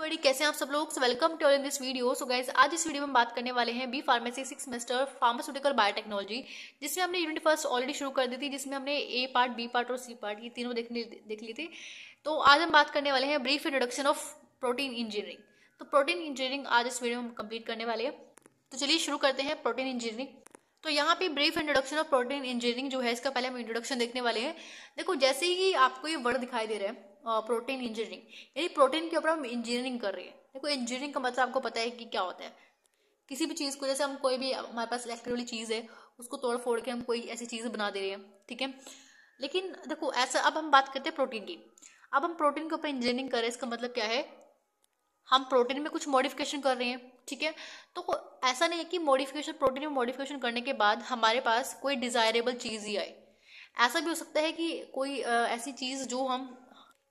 Everybody, कैसे हैं आप सब लोग। So welcome to all in this video. So guys, आज इस वीडियो में हम बात करने वाले हैं B pharmacy 6 semester pharmaceutical biotechnology, जिसमें हमने यूनिट फर्स्ट ऑलरेडी शुरू कर दी थी, जिसमें हमने ए पार्ट, बी पार्ट और सी पार्ट ये तीनों देख लिए थे। तो आज हम बात करने वाले हैं brief introduction of protein engineering. तो प्रोटीन इंजीनियरिंग आज इस वीडियो में हम कंप्लीट करने वाले हैं। तो चलिए शुरू करते हैं प्रोटीन इंजीनियरिंग। तो यहाँ पे brief introduction of protein engineering जो है, इसका पहले हम इंट्रोडक्शन देखने वाले हैं। देखो, जैसे ही आपको ये वर्ड दिखाई दे रहा है प्रोटीन इंजीनियरिंग, यानी प्रोटीन के ऊपर हम इंजीनियरिंग कर रहे हैं। देखो, इंजीनियरिंग का मतलब आपको पता है कि क्या होता है। किसी भी चीज को, जैसे हम कोई भी हमारे पास इलेक्ट्रिक वाली चीज है, उसको तोड़ फोड़ के हम कोई ऐसी चीज बना दे रहे हैं, ठीक है। लेकिन देखो ऐसा, अब हम बात करते हैं प्रोटीन की। अब हम प्रोटीन के ऊपर इंजीनियरिंग कर रहे हैं, इसका मतलब क्या है, हम प्रोटीन में कुछ मॉडिफिकेशन कर रहे हैं, ठीक है। तो ऐसा नहीं है कि मॉडिफिकेशन, प्रोटीन में मॉडिफिकेशन करने के बाद हमारे पास कोई डिजायरेबल चीज ही आए। ऐसा भी हो सकता है कि कोई ऐसी चीज जो हम,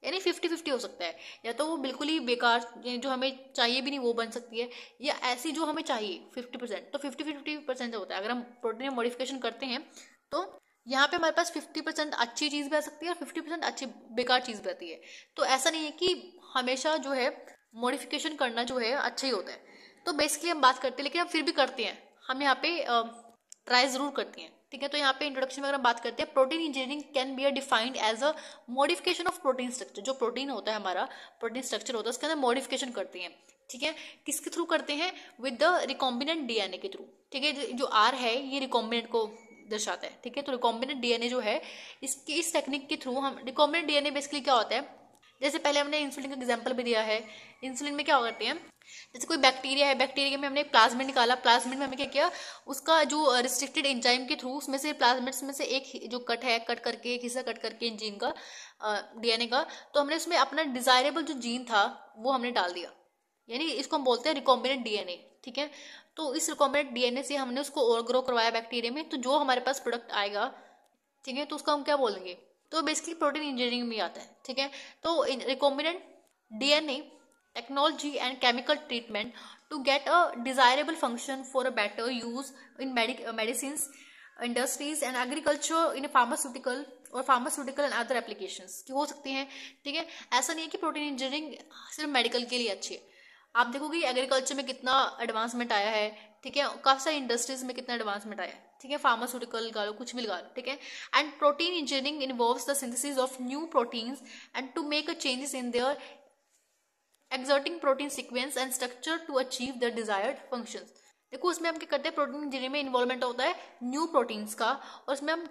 यानी 50-50 हो सकता है, या तो वो बिल्कुल ही बेकार जो हमें चाहिए भी नहीं वो बन सकती है, या ऐसी जो हमें चाहिए 50%। तो 50-50% होता है। अगर हम प्रोटीन में मॉडिफिकेशन करते हैं तो यहाँ पे हमारे पास 50% अच्छी चीज भी आ सकती है और 50% अच्छी बेकार चीज भी आती है। तो ऐसा नहीं है कि हमेशा जो है मॉडिफिकेशन करना जो है अच्छा ही होता है। तो बेसिकली हम बात करते हैं, लेकिन हम फिर भी करते हैं, हम यहाँ पे ट्राई जरूर करते हैं, ठीक है। तो यहाँ पे इंट्रोडक्शन में अगर हम बात करते हैं, protein engineering can be defined as a modification of protein structure. जो प्रोटीन होता है, हमारा प्रोटीन स्ट्रक्चर होता है, उसके अंदर मॉडिफिकेशन करते हैं, ठीक है। किसके थ्रू करते हैं? विद द रिकॉम्बिनेंट डीएनए के थ्रू, ठीक है। जो आर है ये रिकॉम्बिनेंट को दर्शाता है, ठीक है। तो रिकॉम्बिनेंट डीएनए जो है, इस टेक्निक के थ्रू हम, रिकॉम्बिनेंट डीएनए बेसिकली क्या होता है, जैसे पहले हमने इंसुलिन का एग्जांपल भी दिया है। इंसुलिन में क्या करते हैं, जैसे कोई बैक्टीरिया है, बैक्टीरिया में हमने प्लाज्मिड निकाला, प्लाज्मिड में हमें क्या किया, उसका जो रिस्ट्रिक्टेड एंजाइम के थ्रू उसमें से प्लाज्मिड्स में से एक जो कट है, कट करके, एक हिस्सा कट करके जीन का, डीएनए का, तो हमने उसमें अपना डिजायरेबल जो जीन था वो हमने डाल दिया, यानी इसको हम बोलते हैं रिकॉम्बिनेंट डीएनए, ठीक है। तो इस रिकॉम्बिनेंट डीएनए से हमने उसको और ग्रो करवाया बैक्टीरिया में, तो जो हमारे पास प्रोडक्ट आएगा, ठीक है, तो उसका हम क्या बोलेंगे, तो बेसिकली प्रोटीन इंजीनियरिंग में आता है, ठीक है। तो recombinant DNA technology and chemical treatment to get a desirable function for a better use in medicines, industries and agriculture, in a pharmaceutical and other applications की हो सकती हैं, ठीक है। ऐसा नहीं है कि प्रोटीन इंजीनियरिंग सिर्फ मेडिकल के लिए अच्छी है। आप देखोगे एग्रीकल्चर में कितना एडवांसमेंट आया है, ठीक है। काफी सारी इंडस्ट्रीज में कितना एडवांसमेंट आया है, ठीक है। फार्मास्यूटिकल लगा लो, कुछ भी लगा लो, ठीक है। And protein engineering involves the synthesis of new proteins and to make a changes in their exerting protein sequence and structure to achieve the desired functions। देखो, उसमें हम क्या करते हैं, प्रोटीन इंजीनियरिंग में इन्वॉल्वमेंट होता है न्यू प्रोटीन्स का, और उसमें हम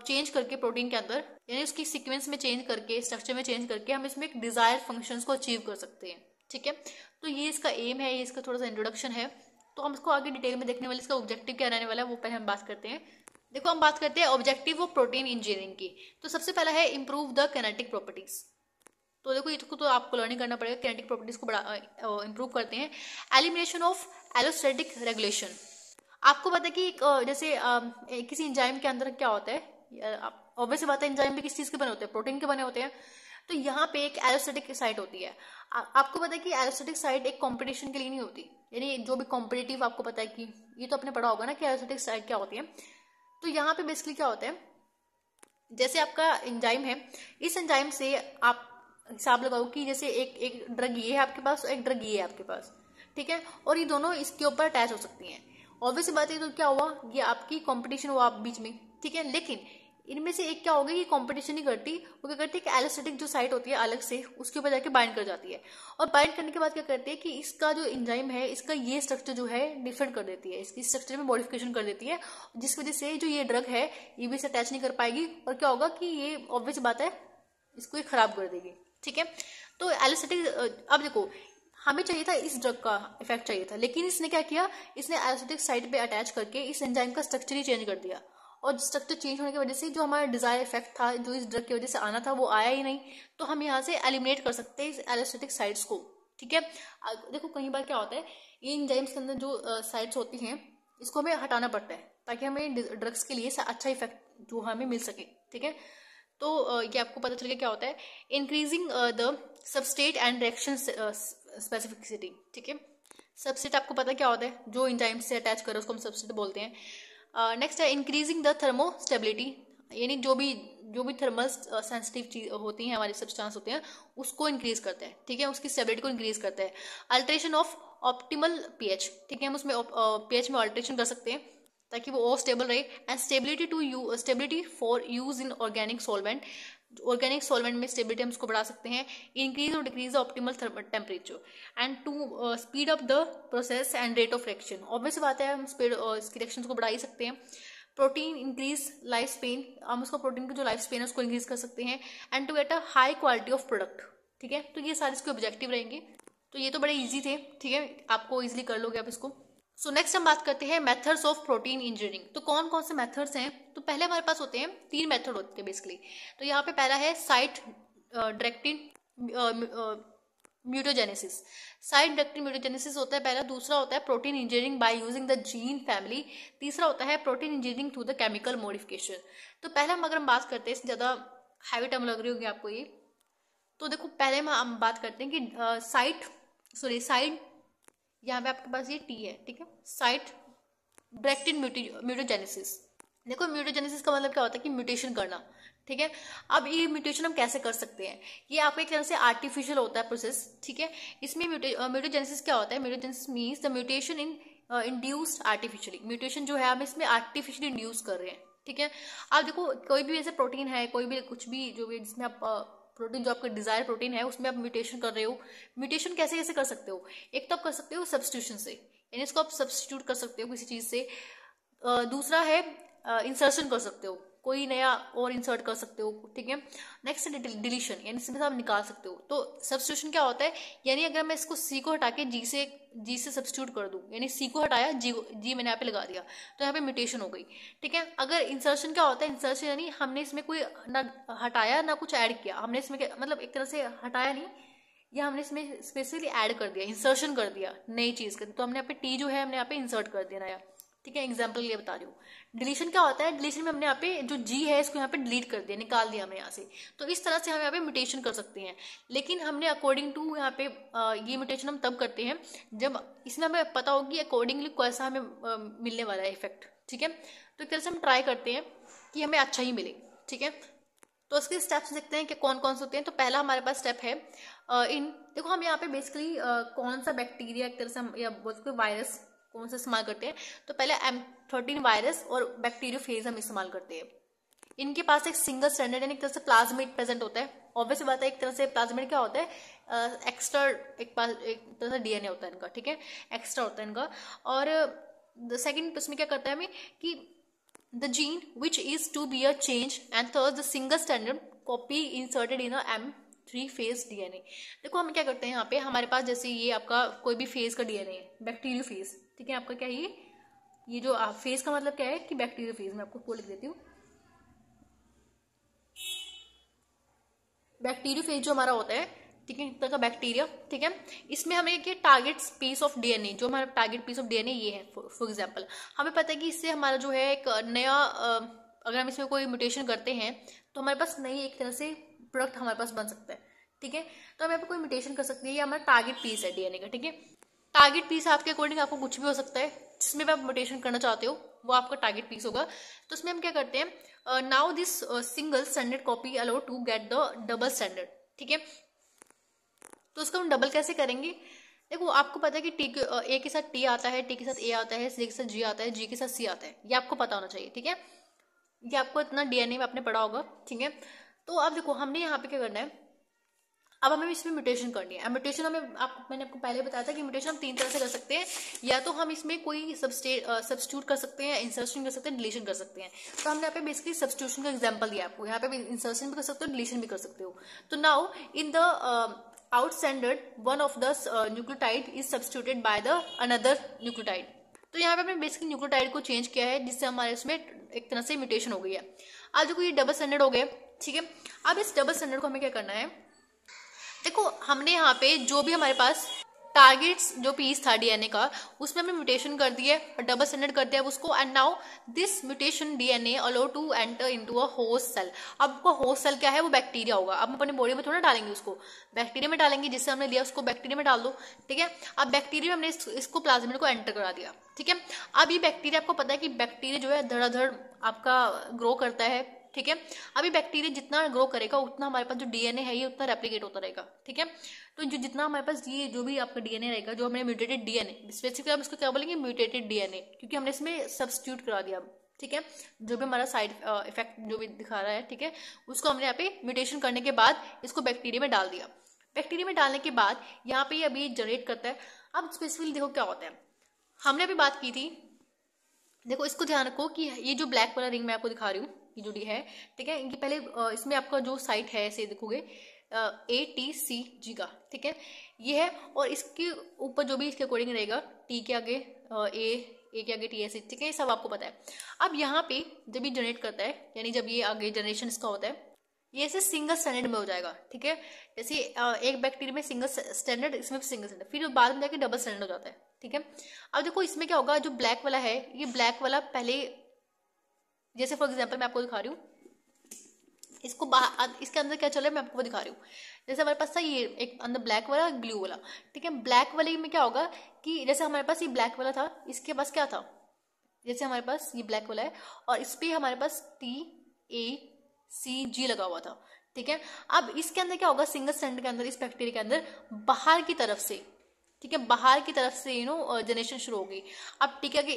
चेंज करके प्रोटीन के अंदर, यानी उसकी सीक्वेंस में चेंज करके, स्ट्रक्चर में चेंज करके हम इसमें एक डिजायर्ड फंक्शंस को अचीव कर सकते हैं, ठीक है। तो ये इसका एम है, ये इसका थोड़ा सा इंट्रोडक्शन है। तो हम इसको आगे डिटेल में देखने वाले, इसका ऑब्जेक्टिव क्या रहने वाला है वो पहले हम बात करते हैं। देखो, हम बात करते हैं ऑब्जेक्टिव ऑफ प्रोटीन इंजीनियरिंग की। तो सबसे पहला है इम्प्रूव द किनेटिक प्रॉपर्टीज। तो देखो, इसको तो आपको लर्निंग करना पड़ेगा, किनेटिक प्रॉपर्टीज को बड़ा इंप्रूव करते हैं। Elimination of allostatic regulation. आपको पता है कि जैसे किसी एंजाइम के अंदर क्या होता है, ऑब्वियस बात है, एंजाइम भी किस चीज के बने होते हैं, प्रोटीन के बने होते हैं। तो यहाँ पे एक एलोस्टैटिक साइट होती है। आपको पता है कि एलोस्टैटिक साइट एक कॉम्पिटिशन के लिए नहीं होती, यानी जो भी कॉम्पिटिटिव, आपको पता है कि ये तो आपने पढ़ा होगा ना कि एलोस्टैटिक साइट क्या होती है। तो यहाँ पे बेसिकली क्या होता है, जैसे आपका एंजाइम है, इस एंजाइम से आप हिसाब लगाओ कि जैसे एक ड्रग ये है आपके पास और एक ड्रग ये है आपके पास, ठीक है। और ये दोनों इसके ऊपर अटैच हो सकती हैं। ऑब्वियस बात है, तो क्या हुआ, ये आपकी कंपटीशन हुआ आप बीच में, ठीक है। लेकिन इनमें से एक क्या होगा, ये कंपटीशन नहीं करती, वो क्या करती है कि एलोस्टैटिक जो साइट होती है अलग से, उसके ऊपर जाके बाइंड कर जाती है। और बाइंड करने के बाद क्या करती है कि इसका जो एंजाइम है, इसका ये स्ट्रक्चर जो है डिफरेंट कर देती है, इसकी स्ट्रक्चर में मॉडिफिकेशन कर देती है, जिस वजह से जो ये ड्रग है ये भी से अटैच नहीं कर पाएगी, और क्या होगा कि ये ऑब्वियस बात है इसको ये खराब कर देगी, ठीक है। तो एलोस्टैटिक, अब देखो, हमें चाहिए था इस ड्रग का इफेक्ट चाहिए था, लेकिन इसने क्या किया, इसने एलोस्टैटिक साइट पे अटैच करके इस एंजाइम का स्ट्रक्चर ही चेंज कर दिया, और स्ट्रक्चर चेंज होने की वजह से जो हमारा डिजायर इफेक्ट था, जो इस ड्रग की वजह से आना था, वो आया ही नहीं। तो हम यहाँ से एलिमिनेट कर सकते हैं इस एलोस्टैटिक साइट्स को, ठीक है। देखो, कई बार क्या होता है, ये एंजाइम्स के अंदर जो साइट्स होती हैं, इसको हमें हटाना पड़ता है ताकि हमें ड्रग्स के लिए अच्छा इफेक्ट जो हमें मिल सके, ठीक है। तो ये आपको पता चल गया क्या होता है, increasing the substrate and reaction specificity, ठीक है। सबस्ट्रेट आपको पता क्या होता है, जो एंजाइम से अटैच करे उसको हम सबस्ट्रेट बोलते हैं। नेक्स्ट है इंक्रीजिंग द थर्मोस्टेबिलिटी यानी जो भी थर्मल सेंसिटिव चीज होती हैं, हमारी सब्सटेंस होते हैं, उसको इंक्रीज करता है, ठीक है, उसकी स्टेबिलिटी को इंक्रीज करता है। अल्टरेशन ऑफ ऑप्टिमल पीएच, ठीक है, हम उसमें पीएच में अल्टरेशन कर सकते हैं ताकि वो और स्टेबल रहे। And stability for use in organic solvent, organic solvent में स्टेबिलिटी हम उसको बढ़ा सकते हैं। इंक्रीज और decrease optimal temperature and to speed up the process and rate of reaction. Obvious बात है, हम स्पीड इसकी रिएक्शन को बढ़ा ही सकते हैं। प्रोटीन इंक्रीज लाइफ स्पेन, हम उसका प्रोटीन की जो लाइफ स्पेन है उसको इंक्रीज कर सकते हैं। And to get a high quality of product, ठीक है। तो ये सारे इसके ऑब्जेक्टिव रहेंगे। तो ये तो बड़े इजी थे, ठीक है, आपको इजीली कर लोगे आप इसको। सो नेक्स्ट हम बात करते हैं मेथड्स ऑफ प्रोटीन इंजीनियरिंग। तो कौन कौन से मेथड्स हैं? तो पहले हमारे पास होते हैं 3 मेथड होते हैं बेसिकली। तो यहाँ पे पहला है साइट डायरेक्टेड म्यूटोजेनेसिस। साइट डायरेक्टेड म्यूटोजेनेसिस होता है पहला। दूसरा होता है protein engineering by using the gene family. तीसरा होता है protein engineering through the chemical modification. तो पहले अगर हम बात करते हैं, इससे ज्यादा हैवी टर्म लग रही होगी आपको ये, तो देखो पहले हम बात करते हैं कि साइट यहाँ पे आपके पास ये टी है, ठीक है, साइट डायरेक्टेड म्यूटोजेनेसिस। देखो म्यूटोजेनेसिस का मतलब क्या होता है कि म्यूटेशन करना, ठीक है। अब ये म्यूटेशन हम कैसे कर सकते हैं? ये आपको एक तरह से आर्टिफिशियल होता है प्रोसेस, ठीक है। इसमें म्यूटोजेनेसिस क्या होता है? Mutagenesis means the mutation in induced artificially. Mutation जो है हम इसमें आर्टिफिशियली इंड्यूस कर रहे हैं, ठीक है। आप देखो कोई भी ऐसे प्रोटीन है, कोई भी कुछ भी जो भी जिसमें आप प्रोटीन जो आपका डिजायर प्रोटीन है उसमें आप म्यूटेशन कर रहे हो। म्यूटेशन कैसे कैसे कर सकते हो? एक तो आप कर सकते हो सब्स्टिट्यूशन से, यानी इसको आप सब्स्टिट्यूट कर सकते हो किसी चीज से। दूसरा है इंसर्शन कर सकते हो, कोई नया और इंसर्ट कर सकते हो, ठीक है। नेक्स्ट है डिलीशन, यानी इसमें से आप निकाल सकते हो। तो सब्स्टिट्यूशन क्या होता है? यानी अगर मैं इसको सी को हटा के जी से सब्स्टिट्यूट कर दूं, यानी सी को हटाया जी मैंने यहाँ पे लगा दिया, तो यहाँ पे म्यूटेशन हो गई, ठीक है। अगर इंसर्शन क्या होता है? इंसर्शन यानी हमने इसमें कोई ना हटाया ना कुछ ऐड किया, हमने इसमें मतलब एक तरह से हटाया नहीं, या हमने इसमें स्पेसिफिकली ऐड कर दिया, इंसर्शन कर दिया नई चीज का। तो हमने यहाँ पे टी जो है हमने यहाँ पे इंसर्ट कर दिया नया, ठीक है। एग्जाम्पल ये बता रही हूँ। डिलीशन क्या होता है? डिलीशन में हमने यहाँ पे जो जी है इसको यहाँ पे डिलीट कर दिया, निकाल दिया हमने यहाँ से। तो इस तरह से हम यहाँ पे म्यूटेशन कर सकते हैं। लेकिन हमने अकॉर्डिंग टू यहाँ पे ये म्यूटेशन हम तब करते हैं जब इसमें हमें पता होगी अकॉर्डिंगली कैसा हमें मिलने वाला है इफेक्ट, ठीक है। तो एक तरह से हम ट्राई करते हैं कि हमें अच्छा ही मिले, ठीक है। तो उसके स्टेप्स देखते हैं कि कौन कौन से होते हैं। तो पहला हमारे पास स्टेप है देखो हम यहाँ पे बेसिकली कौन सा बैक्टीरिया एक तरह से हम या बोलते वायरस कौन सा इस्तेमाल करते हैं। तो पहले M13 वायरस और बैक्टीरियोफेज हम इस्तेमाल करते हैं। इनके पास एक सिंगल स्टैंडर्ड यानी एक तरह से प्लाज्मिड प्रेजेंट होता है। ऑब्वियस बात है, एक तरह से प्लाज्मिड क्या होता है? एक्स्ट्रा एक तरह से डीएनए होता है इनका, ठीक है, एक्स्ट्रा होता है इनका। और द सेकेंड इसमें क्या करता है हमें कि the gene which is to be a change and third the single standard copy inserted in M3 phage DNA. देखो हम क्या करते हैं यहाँ पे, हमारे पास जैसे ये आपका कोई भी फेज का डीएनए है, बैक्टीरियोफेज, ठीक है। आपका क्या है ये जो फेज का मतलब क्या है कि बैक्टीरियोफेज, मैं आपको वो लिख देती हूँ। बैक्टीरियोफेज जो हमारा होता है, ठीक है, तरह का बैक्टीरिया, ठीक है। इसमें हमें क्या टारगेट पीस ऑफ डीएनए, जो हमारा टारगेट पीस ऑफ डीएनए ये है। फॉर एग्जांपल हमें पता है कि इससे हमारा जो है एक नया अगर हम इसमें कोई म्यूटेशन करते हैं तो हमारे पास नई एक तरह से प्रोडक्ट हमारे पास बन सकता है, ठीक है। तो हम यहाँ पे कोई म्यूटेशन कर सकते हैं, ये हमारा टारगेट पीस है डीएनए का, ठीक है। टारगेट पीस आपके अकॉर्डिंग आपको कुछ भी हो सकता है, जिसमें भी आप म्यूटेशन करना चाहते हो वो आपका टारगेट पीस होगा। तो उसमें हम क्या करते हैं, now this single standard copy allow to get the double standard, ठीक है। तो उसको हम डबल कैसे करेंगे? देखो आपको पता है कि टी ए के साथ टी आता है, टी के साथ ए आता है, सी के साथ जी आता है, जी के साथ सी आता है, ये आपको पता होना चाहिए, ठीक है। ये आपको इतना डीएनए में आपने पढ़ा होगा, ठीक है। तो अब देखो हमने यहाँ पे क्या करना है, अब हमें इसमें म्यूटेशन करनी है। म्यूटेशन मैंने आपको पहले बताया था कि म्यूटेशन हम 3 तरह से कर सकते हैं, या तो हम इसमें कोई सब्स्टिट्यूट कर सकते हैं, इंसर्शन कर सकते हैं, डिलीशन कर सकते हैं। तो हमने यहाँ पे बेसिकली सब्स्टिट्यूशन का एग्जांपल दिया आपको, यहाँ पे इंसर्शन भी कर सकते हो, डिलीशन भी कर सकते हो। तो now in the outstanding one of the nucleotide is substituted by the another nucleotide. तो यहाँ पे हमने बेसिकली न्यूक्लियोटाइड को चेंज किया है, जिससे हमारे इसमें एक तरह से म्यूटेशन हो गई है। आज देखो ये डबल स्टैंडर्ड हो गए, ठीक है। अब इस डबल स्टैंडर्ड को हमें क्या करना है, देखो हमने यहाँ पे जो भी हमारे पास टारगेट्स जो पीस था डीएनए का उसमें हमने म्यूटेशन कर दिया और डबल स्टैंडर्ड कर दिया उसको। And now this mutation DNA allow to enter into a host cell. अब वो होस्ट सेल क्या है? वो बैक्टीरिया होगा। अब हम अपने बॉडी में थोड़ा डालेंगे उसको, बैक्टीरिया में डालेंगे, जिससे हमने लिया उसको बैक्टीरिया में डाल दो, ठीक है। अब बैक्टीरिया में हमने इसको प्लाज्मिड को एंटर करा दिया, ठीक है। अब ये बैक्टीरिया, आपको पता है कि बैक्टीरिया जो है धड़ाधड़ आपका ग्रो करता है, ठीक है। अभी बैक्टीरिया जितना ग्रो करेगा उतना हमारे पास जो डीएनए है ये उतना रेप्लिकेट होता रहेगा, ठीक है। तो जो जितना हमारे पास ये जो भी आपका डीएनए रहेगा, जो हमने म्यूटेटेड डीएनए, स्पेसिफिकली हम इसको क्या बोलेंगे, म्यूटेटेड डीएनए, क्योंकि हमने इसमें सब्स्टिट्यूट करा दिया, ठीक है। जो भी हमारा साइड इफेक्ट जो भी दिखा रहा है, ठीक है, उसको हमने यहाँ पे म्यूटेशन करने के बाद इसको बैक्टीरिया में डाल दिया। बैक्टीरिया में डालने के बाद यहाँ पे अभी जनरेट करता है। अब स्पेसिफिकली देखो क्या होता है, हमने अभी बात की थी, देखो इसको ध्यान रखो कि ये जो ब्लैक वाला रिंग मैं आपको दिखा रही हूँ, ये जो डी है, ठीक है, इनकी पहले इसमें आपका जो साइट है ऐसे देखोगे ATCG का, ठीक है, ये है। और इसके ऊपर जो भी इसके अकॉर्डिंग रहेगा, टी के आगे ए के आगे TS, ठीक है, ये सब आपको पता है। अब यहाँ पे जब ये जनरेट करता है, यानी जब ये आगे जनरेशन इसका होता है, ये ऐसे सिंगल स्टैंडर्ड में हो जाएगा, ठीक है। जैसे एक बैक्टीरिया में सिंगल स्टैंडर्ड, इसमें सिंगल स्टैंडर्ड, फिर बाद में जाके डबल स्टैंडर्ड हो जाता है, ठीक है। अब देखो इसमें क्या होगा, जो ब्लैक वाला है, ये ब्लैक वाला पहले, जैसे फॉर एग्जांपल मैं आपको दिखा रही हूँ, इसको इसके अंदर क्या चल रहा है मैं आपको वो दिखा रही हूँ। जैसे हमारे पास था ये एक अंदर ब्लैक वाला, ब्लू वाला, ठीक है। ब्लैक वाले में क्या होगा कि जैसे हमारे पास ये ब्लैक वाला था, इसके पास क्या था, जैसे हमारे पास ये ब्लैक वाला है और इस पे हमारे पास TACG लगा हुआ था, ठीक है। अब इसके अंदर क्या होगा, सिंगल स्टैंडर्ड के अंदर, इस बैक्टीरिया के अंदर बाहर की तरफ से, ठीक है, बाहर की तरफ से जनरेशन शुरू हो गई। अब ठीक है कि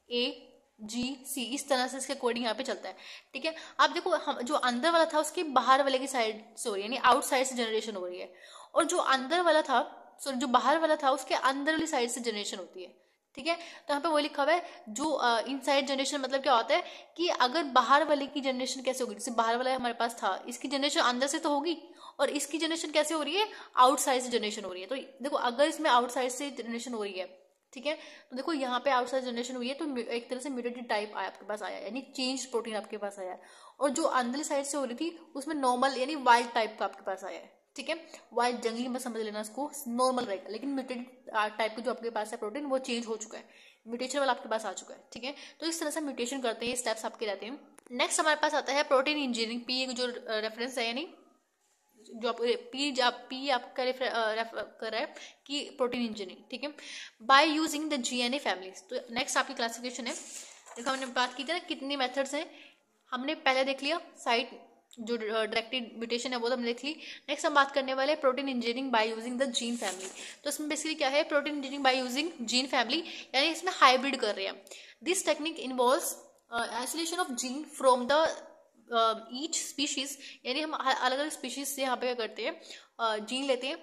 AGC इस तरह से इसके कोडिंग यहाँ पे चलता है, ठीक है। अब देखो हम जो अंदर वाला था उसके बाहर वाले की साइड से हो रही है, यानी आउटसाइड से जनरेशन हो रही है, और जो अंदर वाला था, सॉरी जो बाहर वाला था उसके अंदर वाली साइड से जनरेशन होती है, ठीक है। तो यहाँ पे वो लिखा हुआ है जो इनसाइड जनरेशन, मतलब क्या होता है कि अगर बाहर वाले की जनरेशन कैसे होगी, जैसे बाहर वाला हमारे पास था, इसकी जनरेशन अंदर से तो होगी, और इसकी जनरेशन कैसे हो रही है, आउटसाइड से जनरेशन हो रही है। तो देखो अगर इसमें आउटसाइड से जनरेशन हो रही है, ठीक है, तो देखो यहाँ पे आउटसाइड जनरेशन हुई है, तो एक तरह से म्यूटेटेड टाइप आया आपके पास, आया यानी चेंज प्रोटीन आपके पास आया। और जो अंदर साइड से हो रही थी उसमें नॉर्मल यानी वाइल्ड टाइप का आपके पास आया है, ठीक है। वाइल्ड जंगली में समझ लेना इसको, नॉर्मल रहेगा, लेकिन म्यूटेटेड टाइप का जो आपके पास है प्रोटीन वो चेंज हो चुका है, म्यूटेशन वाला आपके पास आ चुका है, ठीक है। तो इस तरह से म्यूटेशन करते हैं, स्टेप्स आपके रहते हैं। नेक्स्ट हमारे पास आता है प्रोटीन इंजीनियरिंग, पी जो रेफरेंस है, यानी जो आप पी आपका रेफर कर रहा है कि प्रोटीन इंजीनियरिंग, ठीक है, by using the GNA families. तो नेक्स्ट आपकी क्लासिफिकेशन है। देखो हमने बात की थी ना कितनी मेथड्स हैं, हमने पहले देख लिया, साइट जो डायरेक्टेड म्यूटेशन है वो तो हमने देख ली। नेक्स्ट हम बात करने वाले protein engineering by using the gene family. तो इसमें बेसिकली क्या है, protein engineering by using gene family, यानी इसमें हाइब्रिड कर रहे हैं। This technique involves isolation of gene from the each species, यानी हम अलग अलग स्पीशीज से यहाँ पे क्या करते हैं, जीन लेते हैं,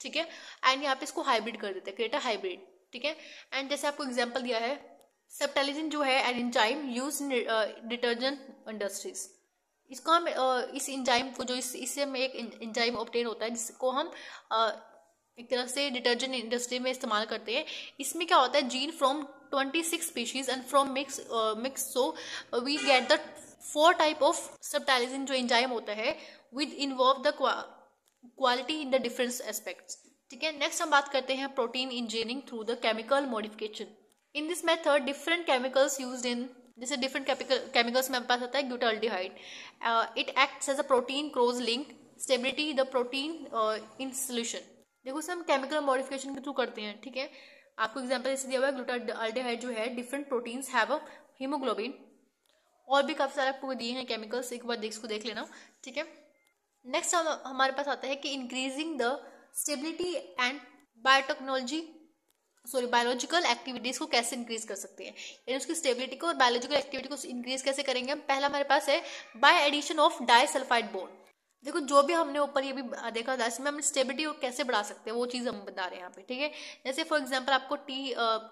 ठीक है, एंड यहाँ पे इसको हाइब्रिड कर देते हैं, क्रिएट अ हाइब्रिड, ठीक है। एंड जैसे आपको एग्जांपल दिया है, सेप्टेलिजिन जो है an enzyme use in detergent industries. इसको हम इस एंजाइम को जो इससे हम एक एंजाइम ऑब्टेन होता है जिसको हम एक तरह से डिटर्जेंट इंडस्ट्री में इस्तेमाल करते हैं। इसमें क्या होता है, gene from 26 species and from mix so we get the 4 type of subtilisin जो एंजाइम होता है with involve the quality in the different aspects, ठीक है। नेक्स्ट हम बात करते हैं protein engineering through the chemical modification. In this method different chemicals used in, जैसे डिफरेंट केमिकल्स में पास आता है glutaraldehyde, it acts as a protein close link stability the protein in solution. देखो इसे हम केमिकल मॉडिफिकेशन के थ्रू करते हैं, ठीक है। आपको एग्जांपल ऐसे दिया हुआ है, ग्लूटाल्डिहाइड जो है different proteins have a haemoglobin, और भी काफी सारे आपको दिए हैं केमिकल्स, एक बार इसको देख लेना, ठीक है। नेक्स्ट हमारे पास आता है कि increasing the stability and biological activities को कैसे इंक्रीज कर सकते हैं, यानी उसकी स्टेबिलिटी को और बायोलॉजिकल एक्टिविटी को इंक्रीज कैसे करेंगे हम। पहला हमारे पास है by addition of disulphide bond. देखो जो भी हमने ऊपर ये भी देखा था, इसमें हम स्टेबिलिटी कैसे बढ़ा सकते हैं वो चीज हम बता रहे हैं यहाँ पे, ठीक है। जैसे फॉर एग्जाम्पल आपको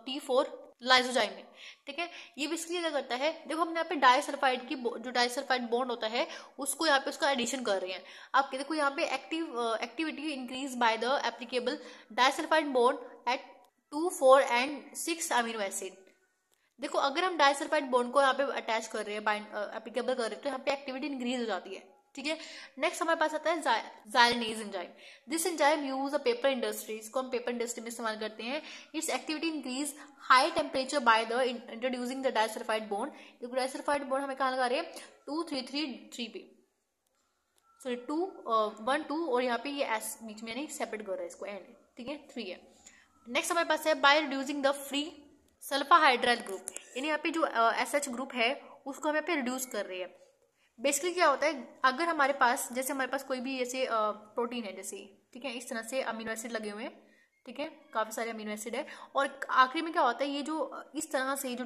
T4 लाइसोजाइम है, ठीक है, ये बेसिकली क्या करता है, देखो हमने यहाँ पे डाइसल्फाइड की जो डाइसल्फाइड बॉन्ड होता है उसको यहाँ पे उसका एडिशन कर रहे हैं। आपके देखो यहाँ पे activity increase by the applicable disulphide bond at 2, 4 and 6 amino acid. देखो अगर हम डाइसल्फाइड बॉन्ड को यहाँ पे अटैच कर रहे हैं, एप्लीकेबल कर रहे हैं, तो यहाँ पे एक्टिविटी इंक्रीज हो जाती है, ठीक है। नेक्स्ट हमारे पास आता है xylanase enzyme. This enzyme use a paper industry, इसको हम पेपर इंडस्ट्री में इस्तेमाल करते हैं। Its activity increase high temperature by the introducing the disulfide bond. देखो डाइसल्फाइड बॉन्ड हमें कहाँ लगा रहे हैं, 2, 3, 3 पे, सॉरी 2, 1, 2, और यहाँ पे ये एस बीच में नहीं सेपरेट कर रहा है इसको, एंड, ठीक है, 3 है। नेक्स्ट हमारे पास है by reducing the free sulfhydryl group, यानी यहाँ पे जो SH ग्रुप है उसको हम यहाँ पे रिड्यूस कर रहे हैं बेसिकली क्या होता है, अगर हमारे पास जैसे हमारे पास कोई भी ऐसे प्रोटीन है जैसे, ठीक है, इस तरह से अमीनो एसिड लगे हुए हैं, ठीक है, काफी सारे अमीनो एसिड है, और आखिरी में क्या होता है, ये जो इस तरह से जो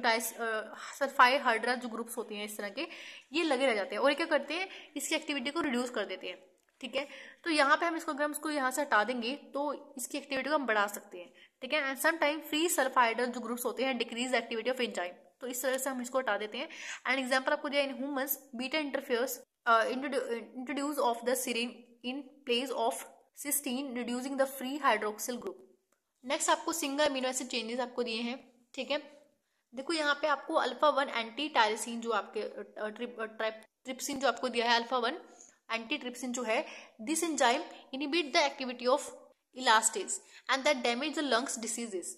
सल्फाइड हाइड्रा जो ग्रुप्स होते हैं इस तरह के, ये लगे रह जाते हैं और ये क्या करते हैं, इसकी एक्टिविटी को रिड्यूस कर देते हैं, ठीक है। तो यहाँ पे हम इसको, अगर हम इसको यहाँ से हटा देंगे तो इसकी एक्टिविटी को हम बढ़ा सकते हैं, ठीक है। And some time free sulphide जो ग्रुप्स होते हैं डिक्रीज एक्टिविटी ऑफ एंजाइम, तो इस तरह से हम इसको हटा देते हैं। एंड एग्जाम्पल आपको दिया, in humans beta interferons introduce of the serine in place of cysteine reducing the free hydroxyl group. Next आपको सिंगल अमीनो एसिड चेंजेस आपको दिए हैं, ठीक है। देखो यहाँ पे आपको अल्फा 1 एंटी टायरोसिन जो आपके ट्रिप्सिन जो आपको दिया है, अल्फा 1 एंटी ट्रिप्सिन जो है, this enzyme inhibit the activity of elastase and that damage the lungs diseases.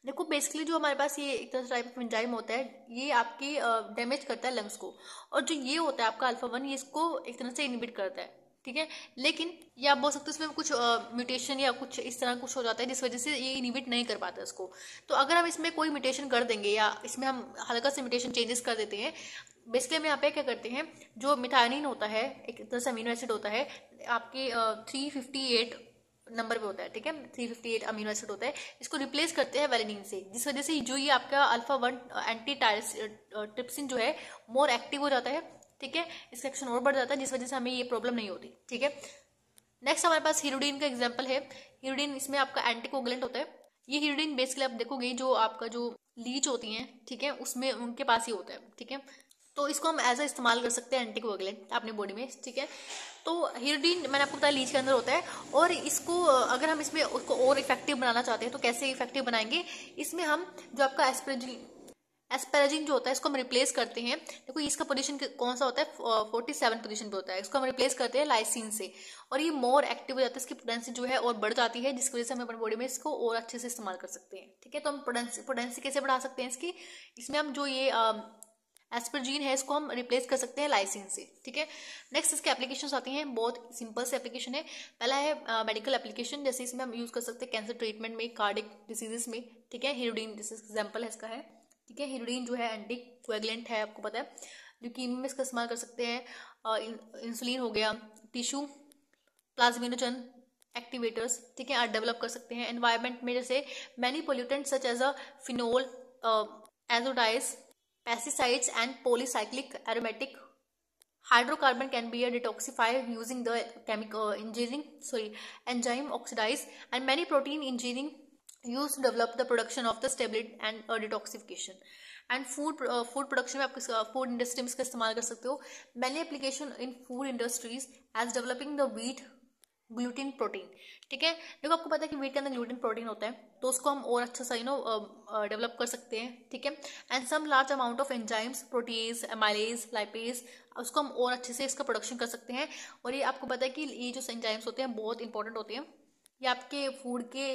देखो बेसिकली जो हमारे पास ये एक तरह से टाइप ऑफ एंजाइम होता है, ये आपकी डैमेज करता है लंग्स को, और जो ये होता है आपका अल्फा 1, ये इसको एक तरह से इनहिबिट करता है, ठीक है। लेकिन ये आप बोल सकते हो इसमें कुछ म्यूटेशन या कुछ इस तरह कुछ हो जाता है जिस वजह से ये इनहिबिट नहीं कर पाता इसको। तो अगर हम इसमें कोई म्यूटेशन कर देंगे या इसमें हम हल्का से म्यूटेशन चेंजेस कर देते हैं, बेसिकली हम यहाँ पे क्या करते हैं, जो मिथाइनिन होता है एक तरह से अमीनो एसिड होता है, आपके 358 नंबर पे होता है, ठीक है, 358 अमीनो एसिड होता है, इसको रिप्लेस करते हैं वेलिनिन से, जिस वजह से जो ये आपका अल्फा 1 एंटी ट्रिप्सिन जो है मोर एक्टिव हो जाता है, ठीक है, इसका एक्शन और बढ़ जाता है, जिस वजह से हमें ये प्रॉब्लम नहीं होती, ठीक है। नेक्स्ट हमारे पास हिरुडीन का एग्जांपल है। हिरुडीन इसमें आपका एंटीकोगुलेंट होता है। ये हिरुडीन बेसिकली आप देखोगे जो आपका जो लीच होती हैं, ठीक है, उसमें उनके पास ही होता है, ठीक है। तो इसको हम एज अ इस्तेमाल कर सकते हैं एंटीकोगुलेंट अपने बॉडी में, ठीक है। तो हिरुडीन मैंने आपको बताया लीच के अंदर होता है, और इसको अगर हम इसमें उसको और इफेक्टिव बनाना चाहते हैं तो कैसे इफेक्टिव बनाएंगे, इसमें हम जो आपका एस्पेराजिन जो होता है इसको हम रिप्लेस करते हैं। देखो इसका पोजीशन कौन सा होता है, 47 पोजीशन पे होता है, इसको हम रिप्लेस करते हैं लाइसिन से, और ये मोर एक्टिव हो जाता है, इसकी पोटेंसी जो है और बढ़ जाती है, जिसकी वजह से हम अपनी बॉडी में इसको और अच्छे से इस्तेमाल कर सकते हैं, ठीक है। तो हम पोटेंसी कैसे बढ़ा सकते हैं इसकी, इसमें हम जो ये एस्परजीन है इसको हम रिप्लेस कर सकते हैं लाइसिन से, ठीक है। नेक्स्ट इसके एप्लीकेशंस आती हैं, बहुत सिंपल से एप्लीकेशन है। पहला है मेडिकल एप्लीकेशन, जैसे इसमें हम यूज कर सकते हैं कैंसर ट्रीटमेंट में, कार्डिक डिसीजेस में, ठीक है। हिरुडीन जैसे एग्जाम्पल है इसका है, ठीक है। हिरुडीन जो है एंटी कोएगुलेंट है, आपको पता है। ल्यूकीमिया में इसका इस्तेमाल कर सकते हैं। इंसुलिन हो गया, टिश्यू प्लाज्मिनोजन एक्टिवेटर्स, ठीक है, डेवलप कर सकते हैं। एनवायरमेंट में जैसे many pollutant such as a phenol, azo dyes, pesticides and polycyclic aromatic hydrocarbon can be detoxified using the enzyme oxidize, and many protein engineering used to develop the production of the stability and detoxification. And food production में आप food industry में इसका इस्तेमाल कर सकते हो। Many application in food industries as developing the wheat gluten protein, ठीक है। देखो आपको पता है कि व्हीट के अंदर ग्लूटिन प्रोटीन होता है, तो उसको हम और अच्छा सा डेवलप कर सकते हैं, ठीक है। And some large amount of enzymes, protease, amylase, lipase, उसको हम और अच्छे से इसका प्रोडक्शन कर सकते हैं। और ये आपको पता है कि ये जो एंजाइम्स होते हैं बहुत इंपॉर्टेंट होते हैं, ये आपके फूड के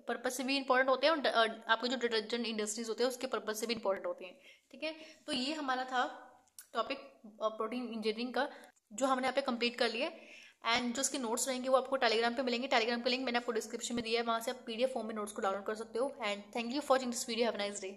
पर्पज से भी इंपॉर्टेंट होते हैं, और आपके जो डिटर्जेंट इंडस्ट्रीज होते हैं उसके पर्पज से भी इंपॉर्टेंट होते हैं, ठीक है। तो ये हमारा था टॉपिक प्रोटीन इंजीनियरिंग का, जो हमने यहाँ पे कंप्लीट कर लिया। एंड जो उसके नोट्स रहेंगे वो आपको टेलीग्राम पे मिलेंगे, टेलीग्राम का लिंक मैंने आपको डिस्क्रिप्शन में दिया है, वहाँ से आप PDF फॉर्म में नोट्स को डाउनलोड कर सकते हो। And thank you for watching this video, have a nice day.